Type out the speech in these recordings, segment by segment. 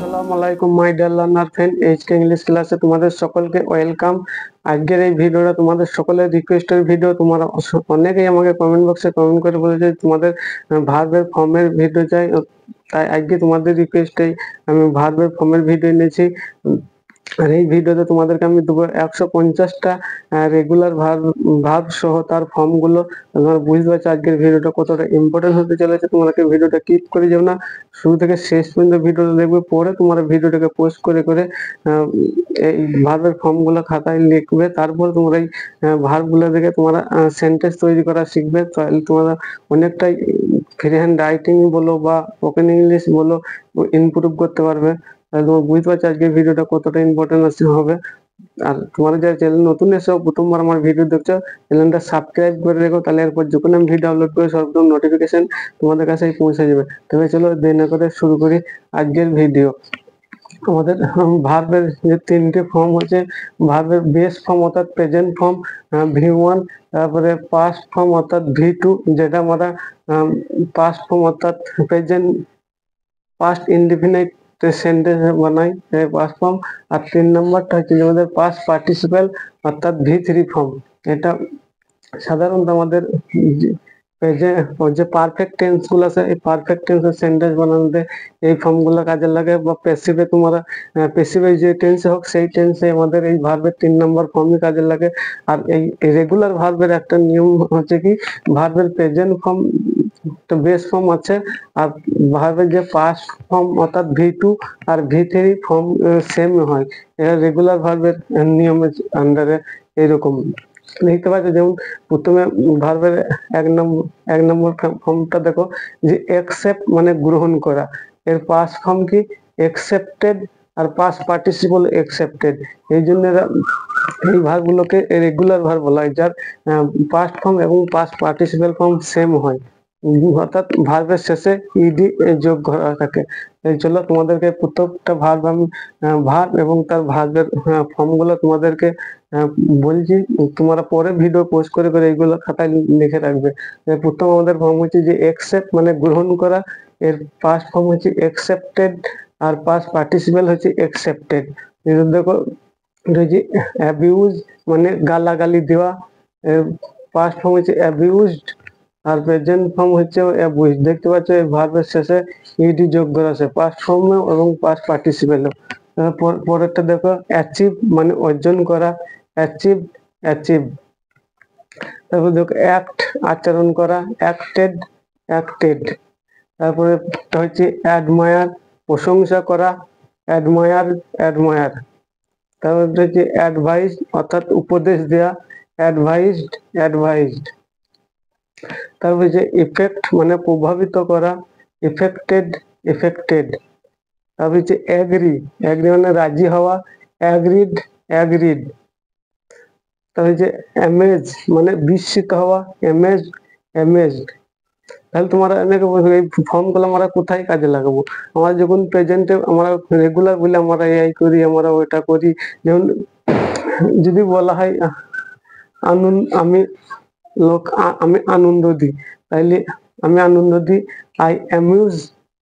আসসালামু আলাইকুম my dear learner friend, HK English ক্লাসে তোমাদের সকলকে ওয়েলকাম। আজকের এই ভিডিওটা তোমাদের সকলের রিকোয়েস্টের ভিডিও। তোমরা অনেকেই আমাকে কমেন্ট বক্সে কমেন্ট করে বলেছে তোমাদের ভার্বের ফর্মের ভিডিও চাই, তাই আজকে তোমাদের রিকোয়েস্টেই আমি ভার্বের ফর্মের ভিডিও এনেছি। আর এই ভিডিওতে তোমাদেরকে আমি দেবো 150টা রেগুলার ভার্ব সহ তার ফর্মগুলো। তোমরা বুঝতে পারছো আজকের ভিডিওটা কতটা ইম্পর্টেন্ট হতে চলেছে। তোমাদেরকে ভিডিওটা স্কিপ করে যাও না, শুরু থেকে শেষ পর্যন্ত ভিডিওটা দেখবে, পরে তোমরা ভিডিওটাকে পোস্ট করে করে এই ভার্বের ফর্মগুলো খাতায় লিখবে। তারপর তোমরা এই ভার্বগুলো দেখে তোমরা সেন্টেন্স তৈরি করা শিখবে। তাহলে তোমরা অনেকটাই ফ্রি হ্যান্ড রাইটিং বলো বা স্পোকেন ইংলিশ বলো ইমপ্রুভ করতে পারবে। তোমরা বুঝতে পারছো আজকের ভিডিওটা কতটা ইম্পর্টেন্ট হবে। আর তোমরা যারা চ্যানেল নতুন এসো, প্রথমবার আমার ভিডিও দেখছো, চ্যানেলটা সাবস্ক্রাইব করে রেখো, তাহলে এরপর যখন আমি ভিডিও আপলোড করি সর্বপ্রথম নোটিফিকেশন তোমাদের কাছে পৌঁছে যাবে। তবে চলো দেরি না করে শুরু করি আজকের ভিডিও। আমাদের ভার্বের যে তিনটে ফর্ম হচ্ছে, ভার্বের বেস ফর্ম অর্থাৎ প্রেজেন্ট ফর্ম V1, তারপরে পাস্ট ফর্ম অর্থাৎ V2, যেটা আমরা পাস্ট ফর্ম অর্থাৎ প্রেজেন্ট পাস্ট ইনডিফিনাইট সেন্টেন্স বানাই পাস্ট ফর্ম। আর 3 নম্বরটা হচ্ছে আমাদের পাস্ট পার্টিসিপেল অর্থাৎ V3 ফর্ম। এটা সাধারণত আমাদের যে পারফেক্ট টেন্স গুলো আছে, এই পারফেক্ট টেন্সের সেন্টেন্স বানানোতে এই ফর্ম গুলো কাজে লাগে। বা প্যাসিভে তোমরা প্যাসিভে যে টেন্সে হোক সেই টেন্সে আমাদের এই ভার্বের 3 নম্বর ফর্মই কাজে লাগে। আর এই রেগুলার ভার্বের একটা নিয়ম হচ্ছে কি, ভার্বের প্রেজেন্ট ফর্ম বেস ফর্ম আছে, আর ভার্বের যে পাস্ট ফর্ম অর্থাৎ V2 আর V3 ফর্ম সেম হয়। এটা রেগুলার ভার্বের নিয়মের আন্ডারে এরকম দেখতে পাচ্ছ। যেমন প্রথমে ভার্বের এক নম্বর ফর্মটা দেখো, যে অ্যাকসেপ্ট মানে গ্রহণ করা। এর পাস্ট ফর্ম কি, অ্যাকসেপ্টেড, আর পাস্ট পার্টিসিপল অ্যাকসেপ্টেড। এই জন্য এই ভার্বগুলোকে রেগুলার ভার্ব বলা হয়, যার পাস্ট ফর্ম এবং পাস্ট পার্টিসিপল ফর্ম সেম হয়, অর্থাৎ ভার্বের শেষে ইডি যোগ করা থাকে। এই চলো তোমাদেরকে প্রত্যেকটা ভার্ব আমি ভার্ব এবং তার ভার্বের ফর্মগুলো তোমাদেরকে বলছি। তোমরা পরে ভিডিও পোস্ট করে করে এইগুলো খাতায় লিখে রাখবে। প্রথম আমাদের ফর্ম হচ্ছে যে অ্যাকসেপ্ট মানে গ্রহণ করা, এর পাস্ট ফর্ম হচ্ছে অ্যাকসেপ্টেড, আর পাস্ট পার্টিসিপল হচ্ছে অ্যাকসেপ্টেড। দেখো যে অ্যাবিউজ মানে গালাগালি দেওয়া, পাস্ট ফর্ম হচ্ছে অ্যাবিউজড, আর প্রেজেন্ট ফর্ম হচ্ছে অ্যাবিউজড। দেখতে পাচ্ছ এই ভার্বের শেষে ইডি যোগ করা আছে পাস্ট ফর্মে এবং পাস্ট পার্টিসিপেলে। পরেরটা দেখো অ্যাচিভ মানে অর্জন করা, অ্যাচিভ অ্যাচিভ। তারপর দেখো অ্যাক্ট আচরণ করা, অ্যাক্টেড অ্যাক্টেড। তারপরে হচ্ছে অ্যাডমায়ার প্রশংসা করা, অ্যাডমায়ার অ্যাডমায়ার। তারপর হচ্ছে অ্যাডভাইস অর্থাৎ উপদেশ দেয়া, অ্যাডভাইসড অ্যাডভাইসড। তারপর হচ্ছে ইফেক্ট মানে প্রভাবিত করা, ইফেক্টেড ইফেক্টেড। তারপর হচ্ছে অ্যাগ্রি, অ্যাগ্রি মানে রাজি হওয়া, অ্যাগ্রিড অ্যাগ্রিড। তারপর হচ্ছে অ্যামেজ মানে বিস্মিত হওয়া, অ্যামেজ অ্যামেজড। তাহলে তোমরা অনেকে বলবে এই ফর্মগুলো আমরা কোথায় কাজে লাগাবো। আমরা যখন প্রেজেন্টে আমরা রেগুলার বলে আমরা এই করি, আমরা ওইটা করি। যেমন যদি বলা হয় আমি আনন্দ দিই, তাইলে আমি আনন্দ দিই, আই অ্যামিউজ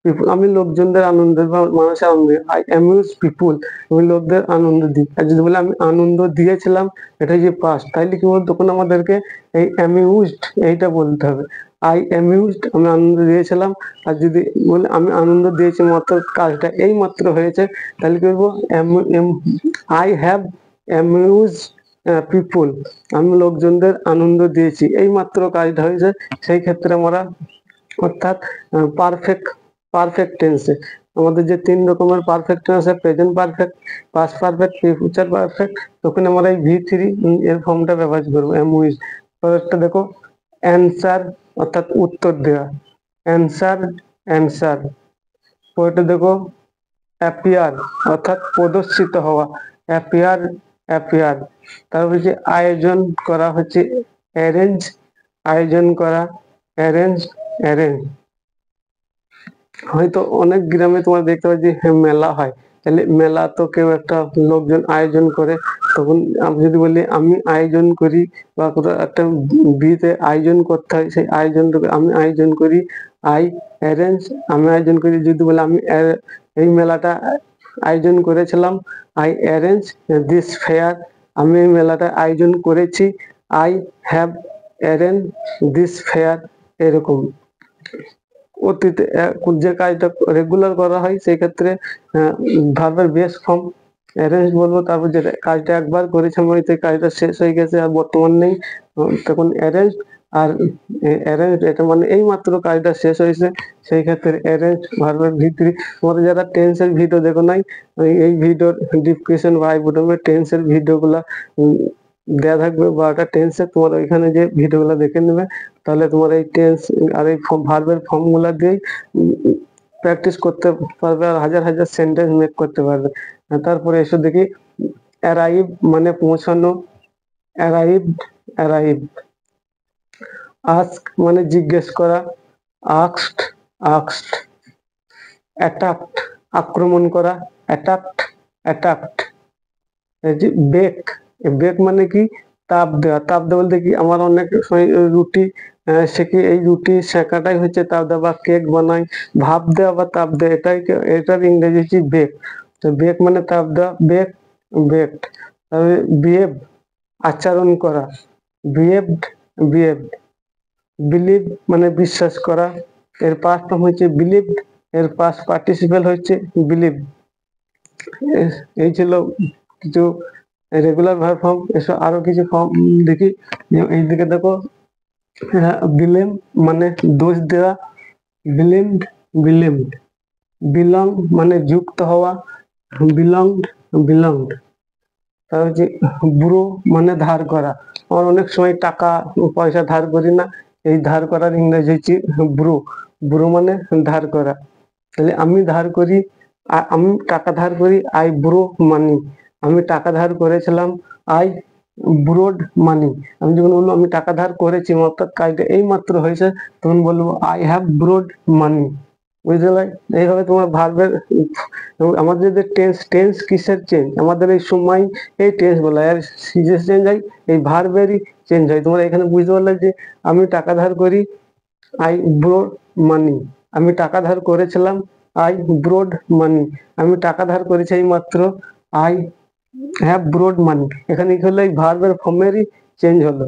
পিপুল, আমি লোকজনদের আনন্দ বা মানুষের আনন্দ, আই অ্যামিউজ পিপুল, আমি লোকদের আনন্দ দিই। আর যদি বলে আমি আনন্দ দিয়েছিলাম, এটা যে পাস্ট, তাইলে কি বলতো তখন আমাদেরকে এই অ্যামিউজড এইটা বলতে হবে, আই অ্যামিউজড আমি আনন্দ দিয়েছিলাম। আর যদি বলে আমি আনন্দ দিয়েছি মাত্র কাজটা এই মাত্র হয়েছে, তাহলে কি বলবো আই হ্যাভ অ্যামিউজ পিপুল, আমি লোকজনদের আনন্দ দিয়েছি, এই মাত্র কাজটা হয়েছে। সেই ক্ষেত্রে আমরা অর্থাৎ পারফেক্ট টেন্সে আমাদের যে 3 রকমের পারফেক্ট টেন্স আছে, present perfect, past perfect, future perfect, তখন আমরা এই V3 এর ফর্মটা ব্যবহার করবো, অ্যামিউজ। পরেরটা দেখো অ্যান্সার অর্থাৎ উত্তর দেওয়া, অ্যান্সার অ্যান্সার। পরেরটা দেখো অ্যাপিয়ার অর্থাৎ প্রদর্শিত হওয়া, অ্যাপিয়ার অ্যাপিয়ার। তারপর যে আয়োজন করা হচ্ছে অ্যারেঞ্জ, আয়োজন করা, অ্যারেঞ্জ অ্যারেঞ্জ। হয়তো অনেক গ্রামে তোমার দেখতে পাচ্ছি মেলা হয়, তাহলে মেলা তো কেউ একটা লোকজন আয়োজন করে, তখন আমি যদি বলি আমি আয়োজন করি, বা কোথাও একটা বিয়েতে আয়োজন করতে হয়, সেই আয়োজনটাকে আমি আয়োজন করি, আই অ্যারেঞ্জ আমি আয়োজন করি। যদি বলে আমি এই মেলাটা আয়োজন করেছিলাম। আই অ্যারেঞ্জ দিস ফেয়ার, আমি এই মেলাটা আয়োজন করেছি। I have arrange this fair, এরকম অতীতে যে কাজটা রেগুলার করা হয় সেই ক্ষেত্রে ভার্বের বেস ফর্ম অ্যারেঞ্জ বলবো, তারপর যে কাজটা একবার করেছিলাম সেই কাজটা শেষ হয়ে গেছে আর বর্তমান নেই, তখন অ্যারেঞ্জ। আর অ্যারেঞ্জ এটা মানে এই মাত্র কাজটা শেষ হয়েছে, সেই ক্ষেত্রে অ্যারেঞ্জ ভার্বের ভিতরে। তোমাদের যারা টেন্সের ভিডিও দেখো নাই, এই ভিডিওর ডিসক্রিপশন বা আই বটমে টেন্সের ভিডিওগুলা দেওয়া থাকবে, বা একটা টেন্সের তোমার ওইখানে যে ভিডিওগুলো দেখে নেবে, তাহলে তোমার এই টেন্স আর এই ভার্বের ফর্মগুলা দিয়েই প্র্যাকটিস করতে পারবে আর হাজার হাজার সেন্টেন্স মেক করতে পারবে। তারপরে এসে দেখি অ্যারাইভ মানে পৌঁছানো, অ্যারাইভড অ্যারাইভ। আস্ক মানে জিজ্ঞেস করা, আস্কড আস্কড। অ্যাটাকড আক্রমণ করা, অ্যাটাকড অ্যাটাকড। বেক, বেক মানে কি তাপ দেওয়া। তাপ দেওয়া বলতে কি, আমার অনেক সময় রুটি সেকি, এই রুটি সেকাটাই হচ্ছে তাপ দেওয়া, বা কেক বানাই ভাপ দেওয়া বা তাপ দেওয়া, এটার ইংরেজি হচ্ছে বেক। তো বেক মানে তাপ দেওয়া, বেক বেকড। তারপরে বিহেভ আচরণ করা, বিহেভড বিহেভড। বিলিভ মানে বিশ্বাস করা, এর পাস্ট ফর্ম হচ্ছে বিলিভড, এর পাস্ট পার্টিসিপেল হচ্ছে বিলিভ। এই ছিল কিছু রেগুলার ভার্ব ফর্ম। এসব আরো কিছু ফর্ম দেখি, এইদিকে দেখো বিলেম মানে দোষ দেওয়া, বিলেমড বিলেমড। বিলং মানে যুক্ত হওয়া, বিলংড বিলংড। তার হচ্ছে ব্রো মানে ধার করা, আমার অনেক সময় টাকা পয়সা ধার করি না, এই ধার করার ইংরেজি হচ্ছে ব্রো। ব্রো মানে ধার করা। তাহলে আমি ধার করি, আমি টাকা ধার করি, আই ব্রো মানি, আমি টাকা ধার করেছিলাম, আই ব্রোড মানি। আমি যখন বলবো আমি টাকা ধার করেছি, অর্থাৎ কাজটা এই মাত্র হয়েছে, তখন বলবো আই হ্যাভ ব্রোড মানি। বুঝতে পারলে? এইভাবে তোমার ভার্বের আমাদের যে টেন্স, টেন্স কিসের চেঞ্জ, আমাদের এই সময় এই টেন্স বলা হয়, আর সিজেস চেঞ্জ হয় এই ভার্বেরই চেঞ্জ হয়। তোমরা এখানে বুঝতে পারলে যে আমি টাকা ধার করি, আই ব্রোড মানি, আমি টাকা ধার করেছিলাম, আই ব্রোড মানি, আমি টাকা ধার করেছি এই মাত্র, আই হ্যাভ ব্রোড মানি। এখানে কি হলো, এই ভার্বের ফর্মেরই চেঞ্জ হলো।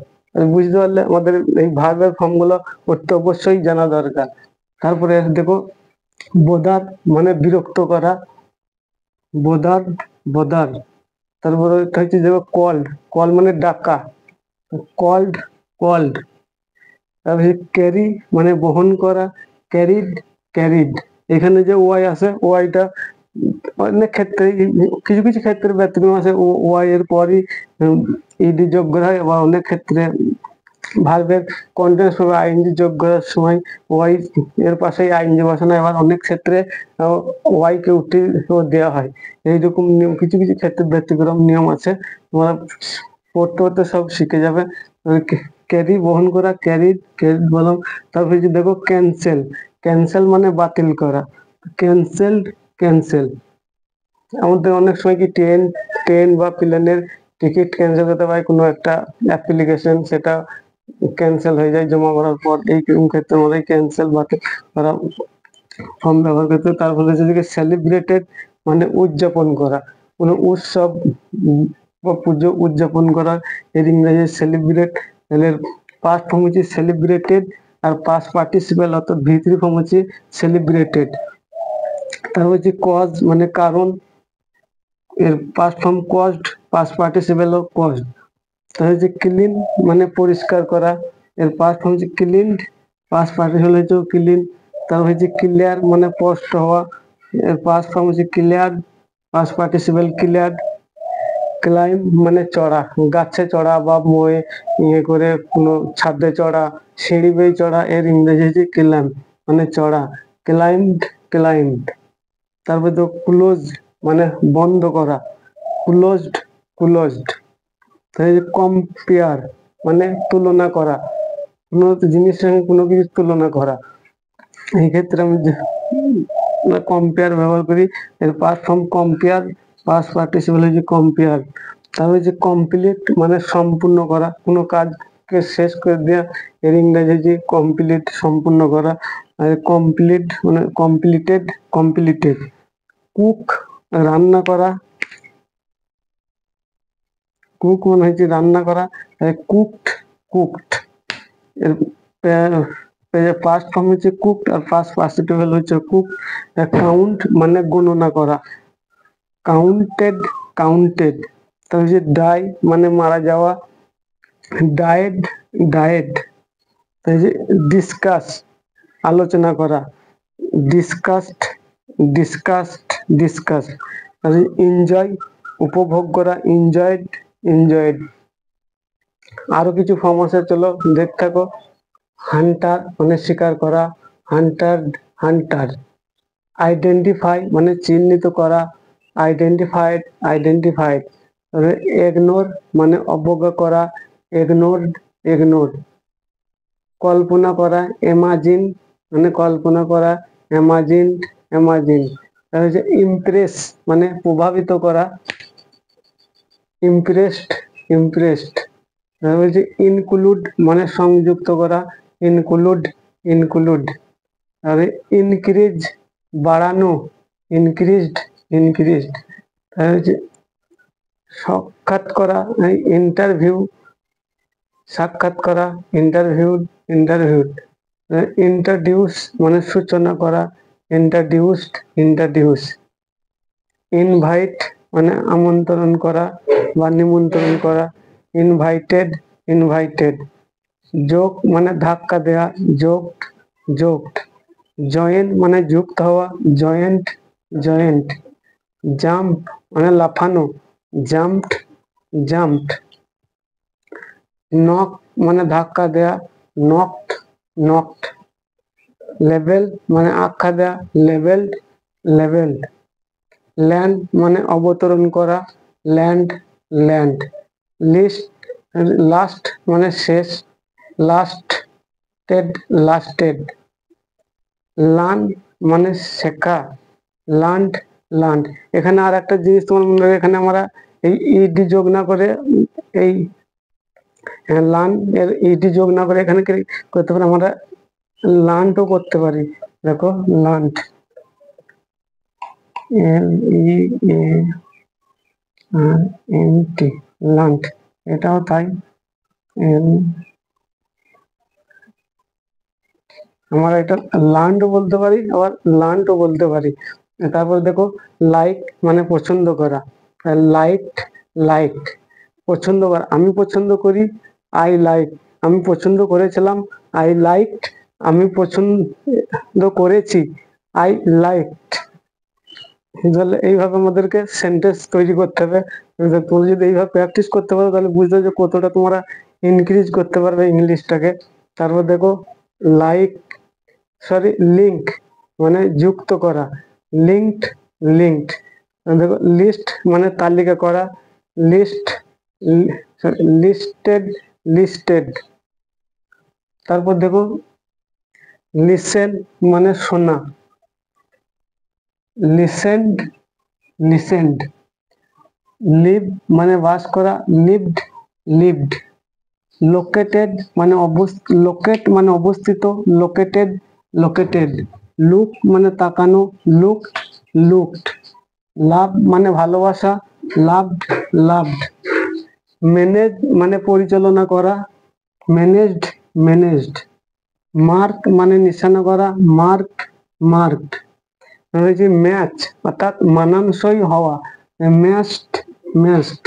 বুঝতে পারলে আমাদের এই ভার্বের ফর্ম গুলো করতে অবশ্যই জানা দরকার। তারপরে দেখো বোদার মানে বিরক্ত করা, বোদার বোদার। তারপরে হচ্ছে দেখো কল্ড, কল মানে ডাকা, কল্ড কল্ড। তারপরে ক্যারি মানে বহন করা, ক্যারিড ক্যারিড। এখানে যে ওয়াই আছে, ওয়াইটা অনেক ক্ষেত্রে, কিছু কিছু ক্ষেত্রে ব্যতিক্রম আছে, ওয়াই এর পরই ইডি যোগ করা হয়, আবার অনেক ক্ষেত্রে ভার্বের কন্টিনিউয়াস ভাবে আইএনজি যোগ করার সময় ওয়াই এর পাশেই আইএনজি বসানো হয়, আবার অনেক ক্ষেত্রে ওয়াই কে উঠিয়ে দেওয়া হয়। এইরকম নিয়ম, কিছু কিছু ক্ষেত্রে ব্যতিক্রম নিয়ম আছে, তোমরা পড়তে পড়তে সব শিখে যাবে। ক্যারি বহন করা, ক্যারিড ক্যারিড বললাম। তারপরে যে দেখো ক্যান্সেল, ক্যান্সেল মানে বাতিল করা, ক্যান্সেলড ক্যান্সেল। আমাদের অনেক সময় কি ট্রেন ট্রেন বা প্লেনের টিকিট ক্যান্সেল করতে পারে, কোনো একটা অ্যাপ্লিকেশন, সেটা ক্যান্সেল হয়ে যায় জমা করার পর, এই ক্ষেত্রে আমাদের ক্যান্সেল বাতিল করা ফর্ম ব্যবহার করতে। তারপরে যেদিকে সেলিব্রেটেড মানে উদযাপন করা, কোনো উৎসব বা পুজো উদযাপন করা, এর ইংরেজি সেলিব্রেট। এর পাস্ট ফর্ম হচ্ছে সেলিব্রেটেড, আর পাস্ট পার্টিসিপেল অর্থাৎ ভি3 ফর্ম হচ্ছে সেলিব্রেটেড। তারপর হচ্ছে কজ মানে কারণ, এর past form caused, past participle ও কজড। তাহলে হচ্ছে ক্লিন মানে পরিষ্কার করা, এর পাস্ট ফর্ম হচ্ছে ক্লিনড, পাস্ট পার্টিসিপেল হচ্ছে ক্লিন। তারপর হচ্ছে ক্লিয়ার মানে স্পষ্ট হওয়া, এর পাস্ট ফর্ম হচ্ছে cleared, past participle cleared. Climb মানে চড়া, গাছে চড়া বা মোয়ে ইয়ে করে কোনো ছাদে চড়া, সিঁড়ি বেয়ে চড়া, এর ইংরেজি হচ্ছে ক্লাইম্ব মানে চড়া, ক্লাইম্বড ক্লাইম্বড। তারপরে তো ক্লোজ মানে বন্ধ করা, ক্লোজড ক্লোজড। তাহলে কম্পেয়ার মানে তুলনা করা, কোনো জিনিসের সঙ্গে কোনো কিছু তুলনা করা, এই ক্ষেত্রে আমি কম্পেয়ার ব্যবহার করি। এর past form compare, past participle হচ্ছে কম্পেয়ার। তারপরে যে কমপ্লিট মানে সম্পূর্ণ করা, কোনো কাজকে শেষ করে দেওয়া, এর ইংরেজি হচ্ছে কমপ্লিট সম্পূর্ণ করা। আর কমপ্লিট মানে কমপ্লিটেড কমপ্লিটেড। কুক রান্না করা, কুক মানে হচ্ছে রান্না করা, কুকড কুকড এর পাস্ট ফর্ম হচ্ছে কুকড আর পাস্ট পার্টিসিপল হচ্ছে কুক। কাউন্ট মানে গণনা করা, কাউন্টেড কাউন্টেড। তাহলে হচ্ছে ডাই মানে মারা যাওয়া, ডায়েড ডায়েড। তাহলে ডিসকাস আলোচনা করা, ডিসকাসড ডিসকাসড ডিসকাস। তাহলে এনজয় উপভোগ করা, এনজয়েড এনজয়েড। আরো কিছু ফর্ম আছে, চলো দেখতে থাকো। হান্টার মানে শিকার করা, হান্টারড হান্টার। আইডেন্টিফাই মানে চিহ্নিত করা, আইডেন্টিফাইড আইডেন্টিফাইড। ইগনোর মানে অবজ্ঞা করা, ইগনোরড ইগনোরড। কল্পনা করা, ইমাজিন মানে কল্পনা করা, ইমাজিনড ইমাজিনড। তাহলে হচ্ছে ইমপ্রেস মানে প্রভাবিত করা, ইমপ্রেসড ইমপ্রেসড। তাহলে হচ্ছে ইনক্লুড মানে সংযুক্ত করা, ইনক্লুড ইনক্লুড। তাহলে ইনক্রিজ বাড়ানো, ইনক্রিজড ইনক্রিজড। তাহলে হচ্ছে সাক্ষাৎ করা, ইন্টারভিউ সাক্ষাৎ করা, ইন্টারভিউড ইন্টারভিউড। ইন্ট্রোডিউস মানে সূচনা করা, ইন্ট্রোডিউসড ইন্ট্রোডিউস। ইনভাইট মানে আমন্ত্রণ করা বা নিমন্ত্রণ করা, ইনভাইটেড ইনভাইটেড। যোগ মানে ধাক্কা দেওয়া, যোগড যোগড। জয়েন মানে যুক্ত হওয়া, জয়েন্ট জয়েন্ট। জাম্প মানে লাফানো, জাম্পড জাম্পড। নক মানে ধাক্কা দেয়া, নকড নকড। লেভেল মানে আখ্যা দেয়া, লেভেলড লেভেলড। ল্যান্ড মানে অবতরণ করা, ল্যান্ড ল্যান্ড। লিস্ট লাস্ট মানে শেষ, লাস্ট টেড লাস্টেড। লার্ন মানে শেখা, লার্নড লার্নড। এখানে আর একটা জিনিস তোমার মনে রাখবে, এখানে আমরা এই ইডি যোগ না করে, এই লার্ন এর ইডি যোগ না করে এখানে কি করতে পারি, আমরা লার্নও করতে পারি। দেখো লার্নড, LEARNT লার্নড, এটাও তাই। আমরা এটা লার্নও বলতে পারি, আবার লার্নও বলতে পারি। তারপর দেখো লাইক মানে পছন্দ করা, লাইক লাইক পছন্দ করা। আমি পছন্দ করি, আই লাইক। আমি পছন্দ করেছিলাম, আই লাইকড। আমি পছন্দ করেছি, আই লাইকড। তাহলে এইভাবে আমাদেরকে সেন্টেন্স তৈরি করতে হবে। তুমি যদি এইভাবে প্র্যাকটিস করতে পারো তাহলে বুঝতে যে কতটা তোমরা ইনক্রিজ করতে পারবে ইংলিশটাকে। তারপর দেখো লাইক সরি লিঙ্ক মানে যুক্ত করা, লিঙ্কড লিঙ্কড। দেখো লিস্ট মানে তালিকা করা, লিস্ট লিস্টেড লিস্টেড। তারপর দেখো লিসেন মানে শোনা, লিসেন্ড লিসেন্ড। লিভ মানে বাস করা, লিভড লিভড। লোকেটেড মানে লোকেট মানে অবস্থিত, লোকেটেড লোকেটেড। লুক মানে তাকানো, লুকড লুকড। লাভ মানে ভালোবাসা, লাভড লাভড। ম্যানেজ মানে পরিচালনা করা, ম্যানেজড ম্যানেজড। মার্ক মানে নিশানা করা, মার্ক মার্কড। হয়েছে ম্যাচ অর্থাৎ মানানসই হওয়া, ম্যাচড ম্যাচড।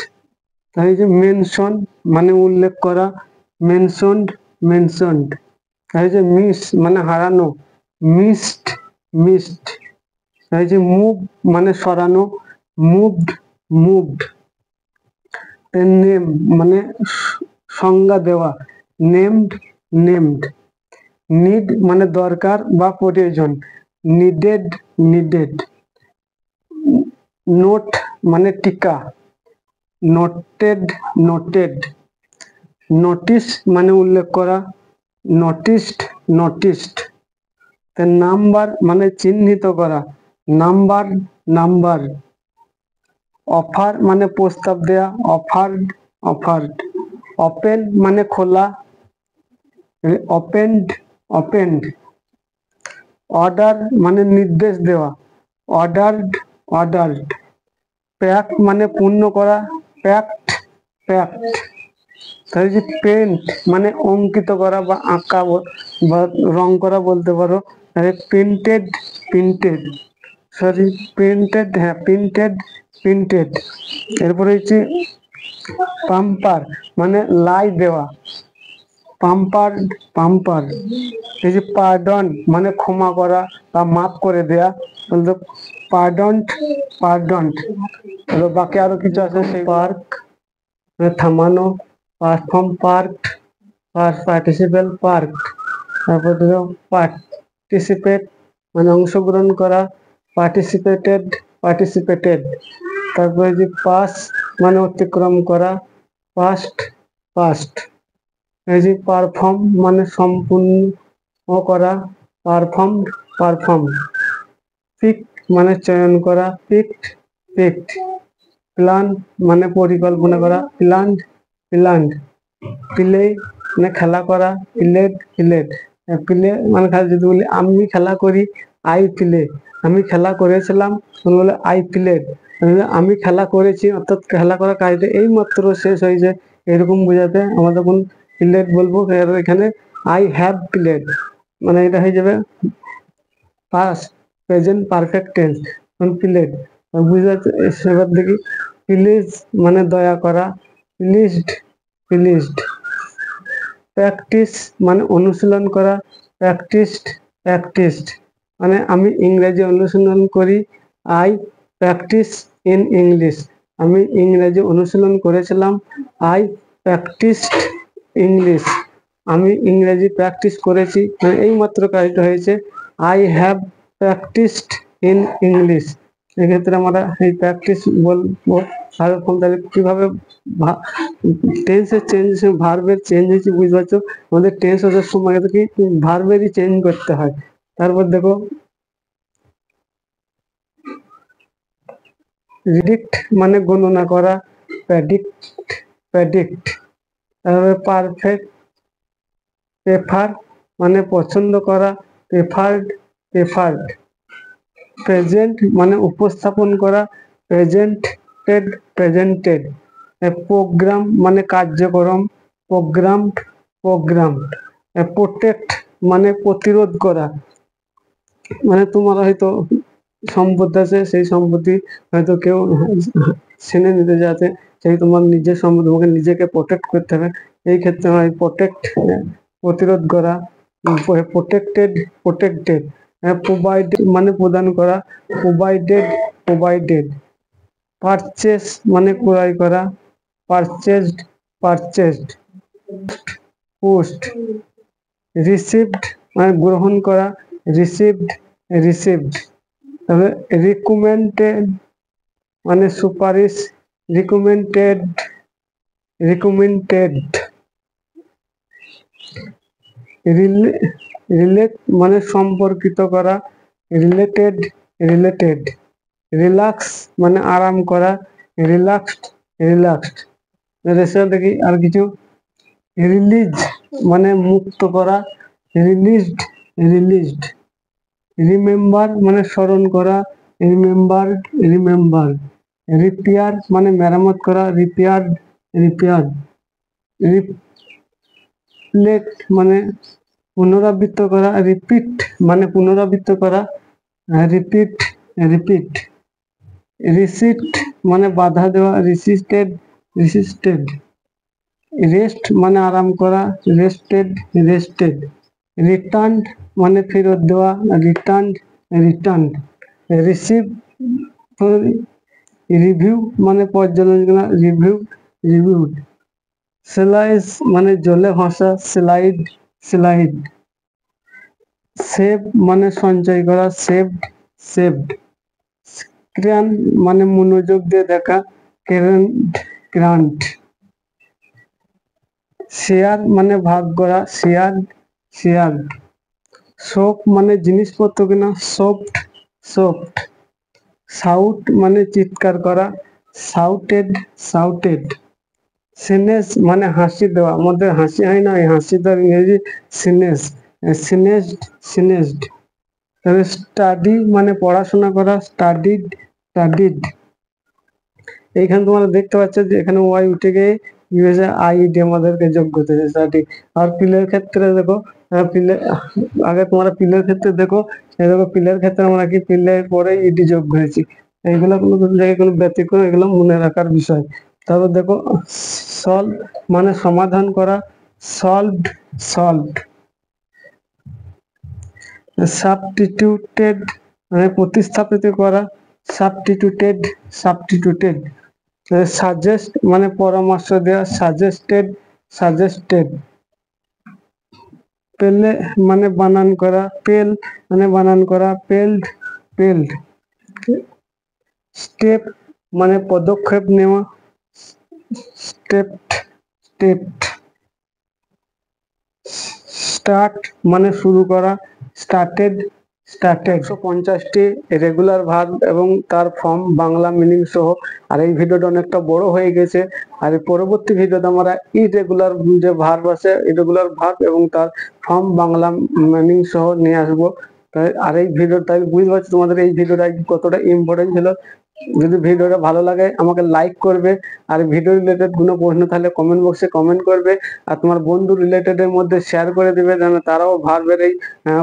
হয়েছে মেনশন মানে উল্লেখ করা, মেনশনড মেনশনড। হয়েছে মিস মানে হারানো, মিসড মিসড। হয়েছে মুভ মানে সরানো, মুভড মুভড। নেম মানে সংজ্ঞা দেওয়া, নেমড নেমড। নিড মানে দরকার বা প্রয়োজন, নিডেড নিডেড। নোট মানে টিকা, নোটেড নোটেড। নোটিস মানে উল্লেখ করা, নোটিসড নোটিসড। নাম্বার মানে চিহ্নিত করা, নাম্বার নাম্বার। অফার মানে প্রস্তাব দেয়া, অফারড অফারড। ওপেন মানে খোলা, ওপেনড ওপেনড। অর্ডার মানে নির্দেশ দেওয়া, অর্ডারড অর্ডারড। প্যাক মানে পূর্ণ করা, প্যাক্ট, প্যাক্ট। তাহলে যে পেন্ট মানে অঙ্কিত করা বা আঁকা বা রং করা বলতে পারো। তাহলে প্রিন্টেড, প্রিন্টেড, সরি প্রিন্টেড, হ্যাঁ প্রিন্টেড, প্রিন্টেড। এরপরে হচ্ছে পাম্পার মানে লাই দেওয়া, পাম্পার, পাম্পার। এই যে পার্ডন মানে ক্ষমা করা বা মাফ করে দেয়া, বলতে পার্ডন্ট, পার্ডন্ট। বাকি আরো কিছু আছে সেই পার্ক থামানো, পারফর্ম পার্ক, পার্টিসিপেল পার্ক। তারপর ধরো পার্টিসিপেট মানে অংশগ্রহণ করা, পার্টিসিপেটেড, পার্টিসিপেটেড। তারপরে যে পাস মানে অতিক্রম করা, পাস্ট, পাস্ট। এই যে পারফর্ম মানে সম্পূর্ণ করা, পারফর্ম, পারফর্ম। পিক মানে চয়ন করা, পিকড, পিকড। প্ল্যান মানে পরিকল্পনা করা, প্ল্যান্ড, প্ল্যান্ড। প্লে মানে খেলা করা, প্লেড, প্লেড। প্লে মানে যদি বলি আমি খেলা করি, আই প্লে। আমি খেলা করেছিলাম বলে আই প্লেড। আমি খেলা করেছি অর্থাৎ খেলা করা কাজটা এই মাত্র শেষ হয়েছে, এরকম বোঝাতে আমরা যখন প্লেড বলবো এখানে আই হ্যাভ প্লেড মানে এটা হয়ে যাবে past, present perfect tense. Played বুঝতে পারছো। এবার দেখি প্লিজ মানে দয়া করা, প্লিজড, প্লিজড। প্র্যাকটিস মানে অনুশীলন করা, প্র্যাকটিসড, প্র্যাকটিসড। মানে আমি ইংরেজি অনুশীলন করি, আই প্র্যাকটিস ইন ইংলিশ। আমি ইংরেজি অনুশীলন করেছিলাম, আই প্র্যাকটিসড ইংলিশ। আমি ইংরেজি প্র্যাকটিস করেছি মানে এই মাত্র কাজটা হয়েছে, I have practised in English. এক্ষেত্রে আমরা এই প্র্যাকটিস বলবো। তাহলে কিভাবে টেন্সের চেঞ্জ, ভার্বের চেঞ্জ হয়েছে বুঝতে পারছো। আমাদের টেন্স আসার সময় কি ভার্বেরই চেঞ্জ করতে হয়। তারপর দেখো রিডিক্ট মানে গণনা করা, প্রেডিক্ট, প্রেডিক্ট। তারপরে পারফেক্ট, প্রেফার মানে পছন্দ করা, প্রেফার্ড, প্রেফার্ড। প্রেজেন্ট মানে উপস্থাপন করা, প্রেজেন্টেড, প্রেজেন্টেড। প্রোগ্রাম মানে কার্যক্রম, প্রোগ্রামড, প্রোগ্রামড। প্রোটেক্ট মানে প্রতিরোধ করা, মানে তোমার হয়তো সম্পত্তি আছে, সেই সম্পত্তি হয়তো কেউ ছিনে নিতে যাচ্ছে, সেই তোমার নিজের সম্পত্তি, তোমাকে নিজেকে প্রোটেক্ট করতে হবে। এই ক্ষেত্রে হয় প্রোটেক্ট প্রতিরোধ করা, প্রোটেক্টেড, প্রোটেক্টেড। প্রোভাইড মানে প্রদান করা, প্রোভাইডেড, প্রোভাইডেড। পারচেস মানে ক্রয় করা, পারচেজড, পারচেজড। পোস্ট, রিসিভড মানে গ্রহণ করা, রিসিভড, রিসিভড। তবে রিকমেন্ডেড মানে সুপারিশ, রিকমেন্ডেড, রিকমেন্ডেড। রিলেট মানে সম্পর্কিত করা, রিলেটেড, রিলেটেড। রিল্যাক্স মানে আরাম করা, রিল্যাক্সড, রিল্যাক্সড। দেখি আর কিছু রিলিজ মানে মুক্ত করা, রিলিজড, রিলিজড। রিমেম্বার মানে স্মরণ করা, রিমেম্বার্ড, রিমেম্বার। রিপেয়ার মানে মেরামত করা, রিপেয়ার্ড, রিপেয়ার্ড। রিপ্লেট মানে পুনরাবৃত্ত করা, রিপিট মানে পুনরাবৃত্ত করা, রিপিট, রিপিট। রিসিট মানে বাধা দেওয়া, রিসিস্টেড, রিসিস্টেড। রেস্ট মানে আরাম করা, রেস্টেড, রেস্টেড। রিটার্ন মানে ফেরত দেওয়া, রিটার্ন, রিটার্ন। রিসিভ, রিভিউ মানে পর্যালোচনা, রিভিউ, রিভিউড। স্লাইস মানে জলে ভাসা, স্লাইড, স্লাইড। সেভ মানে সঞ্চয় করা, সেভড, সেভড। ক্রান মানে মনোযোগ দিয়ে দেখা, ক্রান্ট, ক্রান্ট। শেয়ার মানে ভাগ করা, শেয়ার, শেয়ার। শপ মানে জিনিসপত্র কেনা, সফট, সফট। শাউট মানে চিৎকার করা, শাউটেড, শাউটেড। সিনেস মানে হাসি দেওয়া, আমাদের হাসি হয় না, হাসি দেওয়ার ইংরেজি সিনেস, সিনেসড, সিনেসড। তবে স্টাডি মানে পড়াশোনা করা, স্টাডিড, স্টাডিড। এইখানে তোমরা দেখতে পাচ্ছ যে এখানে ওয়াই উঠে গিয়ে ইউএসএ আইডি আমাদেরকে যোগ করতে হচ্ছে। আর পিলের ক্ষেত্রে দেখো পিলে আগে তোমরা পিলের ক্ষেত্রে দেখো, এই দেখো পিলের ক্ষেত্রে আমরা কি পিলের পরে ইডি যোগ করেছি। এইগুলো কোনো জায়গায় কোনো ব্যতিক্রম, এগুলো মনে রাখার বিষয়। তারপর দেখো সলভ মানে সমাধান করা, সলভড সলভড। সাবস্টিটিউটেড মানে প্রতিস্থাপিত করা, সাবস্টিটিউটেড সাবস্টিটিউটেড। সাজেস্ট মানে পরামর্শ দেওয়া, সাজেস্টেড সাজেস্টেড। পেলে মানে বানান করা, পেল মানে বানান করা, পেলড পেলড। স্টেপ মানে পদক্ষেপ নেওয়া, স্টেপড স্টেপড। স্টার্ট মানে শুরু করা, স্টার্টেড স্টার্টেড। 150টি রেগুলার ভার্ব এবং তার ফর্ম বাংলা মিনিং সহ। আর এই ভিডিওটা অনেকটা বড় হয়ে গেছে, আর এই পরবর্তী ভিডিওতে আমরা ইরেগুলার যে ভার্ব আছে, ইরেগুলার ভার্ব এবং তার ফর্ম বাংলা মিনিং সহ নিয়ে আসবো। তাই আর এই ভিডিওটা বুঝতে পারছি তোমাদের এই ভিডিওটা কতটা ইম্পর্টেন্ট ছিল। যদি ভিডিওটা ভালো লাগে আমাকে লাইক করবে, আর ভিডিও রিলেটেড কোনো প্রশ্ন থাকলে কমেন্ট বক্সে কমেন্ট করবে, আর তোমার বন্ধু রিলেটেড এর মধ্যে শেয়ার করে দিবে, যেন তারাও ভার্বের এই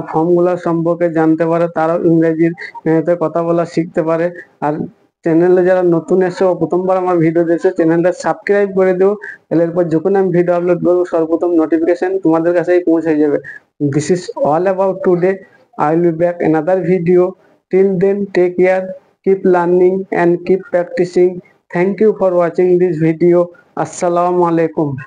ফর্মগুলো সম্পর্কে জানতে পারে, তারাও ইংরেজির কথা বলা শিখতে পারে। আর চ্যানেলে যারা নতুন এসো, প্রথমবার আমার ভিডিও দেখছো, চ্যানেলটা সাবস্ক্রাইব করে দিও, তাহলে এরপর যখন আমি ভিডিও আপলোড করবো সর্বপ্রথম নোটিফিকেশন তোমাদের কাছেই পৌঁছে যাবে। This is all about today. I will be back another video. Till then, take care, keep learning and keep practicing. Thank you for watching this video. Assalamu alaikum.